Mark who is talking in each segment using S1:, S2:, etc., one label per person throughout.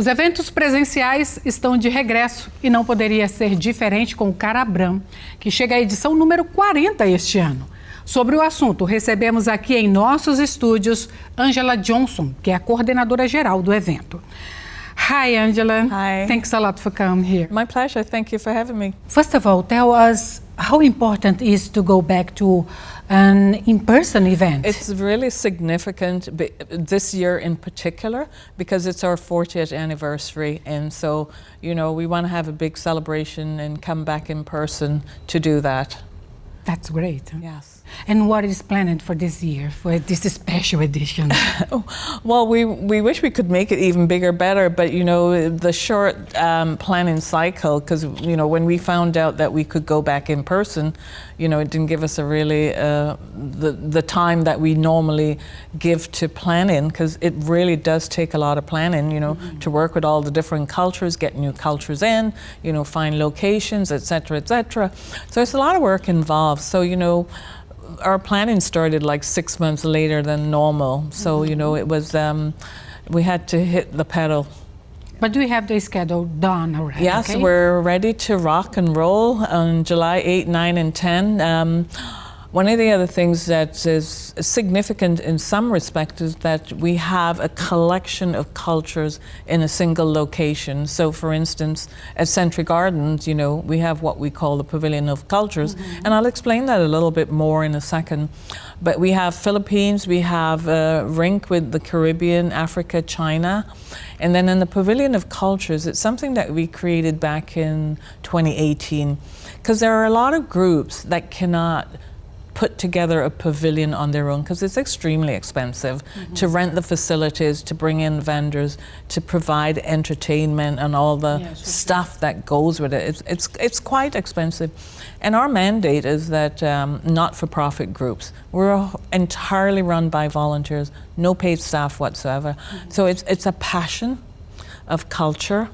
S1: Os eventos presenciais estão de regresso e não poderia ser diferente com o Carabram, que chega à edição número 40 este ano. Sobre o assunto, recebemos aqui em nossos estúdios Angela Jonhson, que é a coordenadora geral do evento. Hi, Angela.
S2: Hi.
S1: Thanks a lot for coming here.
S2: My pleasure. Thank you for having me.
S1: First of all, tell us how important it is to go back to an in-person event.
S2: It's really significant this year in particular because it's our 40th anniversary, and so, you know, we want to have a big celebration and come back in person to do that.
S1: That's great.
S2: Yes.
S1: And what is planned for this year, for this special edition?
S2: Well, we wish we could make it even bigger, better, but you know, the short planning cycle, because you know, when we found out that we could go back in person, you know, it didn't give us a really the time that we normally give to planning, because it really does take a lot of planning, you know, to work with all the different cultures, get new cultures in, you know, find locations, etc., etc. So it's a lot of work involved. So, you know, our planning started like 6 months later than normal. So, you know, it was, we had to hit the pedal.
S1: But do we have the schedule done already?
S2: Yes,
S1: okay?
S2: We're ready to rock and roll on July 8, 9, and 10. One of the other things that is significant in some respect is that we have a collection of cultures in a single location. So for instance, at Century Gardens, you know, we have what we call the Pavilion of Cultures, and I'll explain that a little bit more in a second. But we have Philippines, we have a rink with the Caribbean, Africa, China. And then in the Pavilion of Cultures, it's something that we created back in 2018, because there are a lot of groups that cannot put together a pavilion on their own because it's extremely expensive to rent the facilities, to bring in vendors, to provide entertainment and all the stuff that goes with it. It's quite expensive. And our mandate is that not-for-profit groups, we're entirely run by volunteers, no paid staff whatsoever. So it's a passion of culture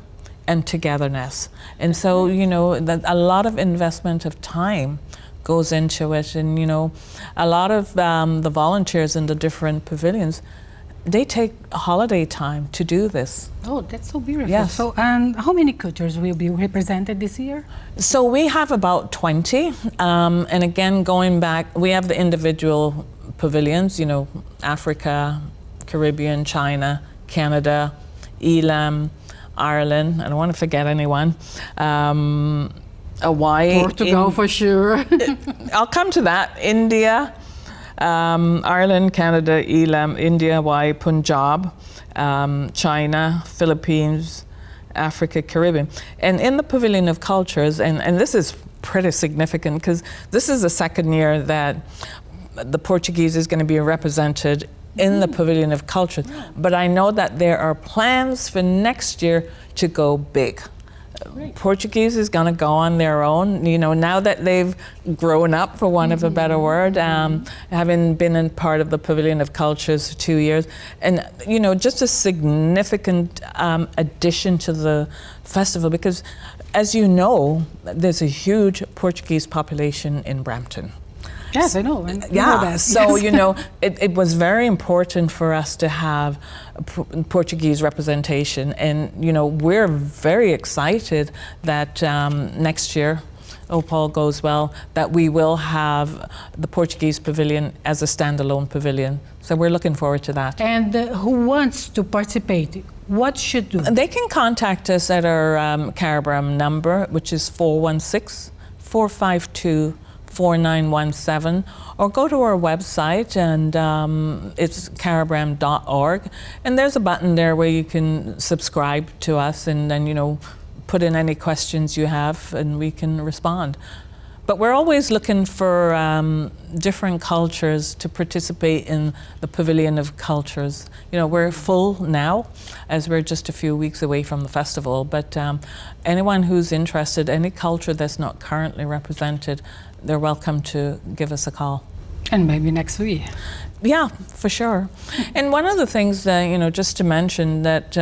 S2: and togetherness. And so, you know, that a lot of investment of time goes into it, and you know, a lot of the volunteers in the different pavilions, they take holiday time to do this.
S1: Oh, that's so beautiful.
S2: Yes.
S1: So, and how many cultures will be represented this year?
S2: So we have about 20, and again, going back, we have the individual pavilions, you know, Africa, Caribbean, China, Canada, Elam, Ireland, I don't want to forget anyone. Hawaii,
S1: Portugal for sure.
S2: I'll come to that. India, Ireland, Canada, Elam, India, Hawaii, Punjab, China, Philippines, Africa, Caribbean. And in the Pavilion of Cultures, and this is pretty significant because this is the second year that the Portuguese is going to be represented in the Pavilion of Cultures. But I know that there are plans for next year to go big. Portuguese is going to go on their own, you know, now that they've grown up, for want of a better word, having been in part of the Pavilion of Cultures for 2 years. And, you know, just a significant addition to the festival because, as you know, there's a huge Portuguese population in Brampton.
S1: Yes, I know.
S2: So, you know, it was very important for us to have Portuguese representation. And, you know, we're very excited that next year, if all goes well, that we will have the Portuguese pavilion as a standalone pavilion. So we're looking forward to that.
S1: And who wants to participate? What should do?
S2: They can contact us at our Carabram number, which is 416-452-4917, or go to our website, and it's carabram.org, and there's a button there where you can subscribe to us and then, you know, put in any questions you have and we can respond. But we're always looking for different cultures to participate in the Pavilion of Cultures. You know, we're full now as we're just a few weeks away from the festival, but anyone who's interested, any culture that's not currently represented, they're welcome to give us a call.
S1: And maybe next week.
S2: Yeah, for sure. And one of the things that, you know, just to mention that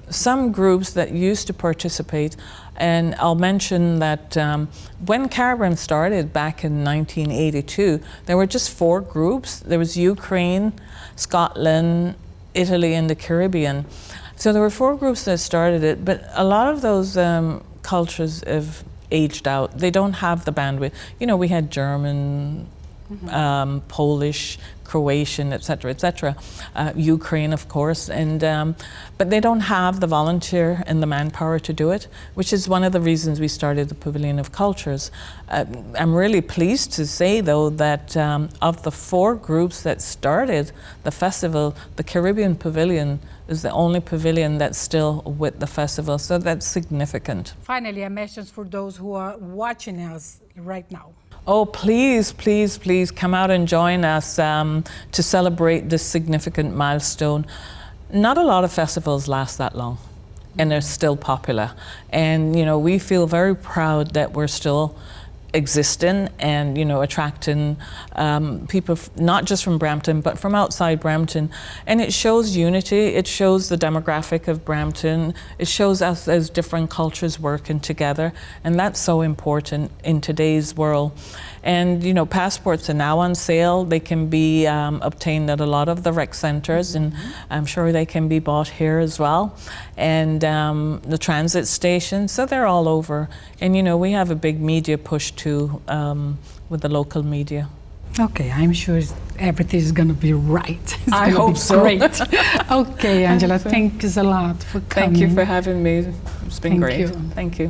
S2: some groups that used to participate, and I'll mention that when Carabram started back in 1982, there were just 4 groups. There was Ukraine, Scotland, Italy, and the Caribbean. So there were 4 groups that started it, but a lot of those cultures have aged out. They don't have the bandwidth. You know, we had German, Polish, Croatian, etc., Ukraine, of course, and but they don't have the volunteer and the manpower to do it, which is one of the reasons we started the Pavilion of Cultures. I'm really pleased to say, though, that of the 4 groups that started the festival, the Caribbean Pavilion is the only pavilion that's still with the festival, so that's significant.
S1: Finally, a message for those who are watching us right now.
S2: Oh, please, please, please come out and join us to celebrate this significant milestone. Not a lot of festivals last that long, and they're still popular. And, you know, we feel very proud that we're still existing and, you know, attracting people not just from Brampton but from outside Brampton, and it shows unity. It shows the demographic of Brampton. It shows us as different cultures working together, and that's so important in today's world. And, you know, passports are now on sale. They can be obtained at a lot of the rec centers, and I'm sure they can be bought here as well, and the transit stations, so they're all over. And, you know, we have a big media push too with the local media.
S1: Okay, I'm sure everything is going to be right.
S2: I hope so.
S1: Great. Okay, Angela, thanks a lot for coming.
S2: Thank you for having me. It's been great.
S1: Thank you.
S2: Thank you.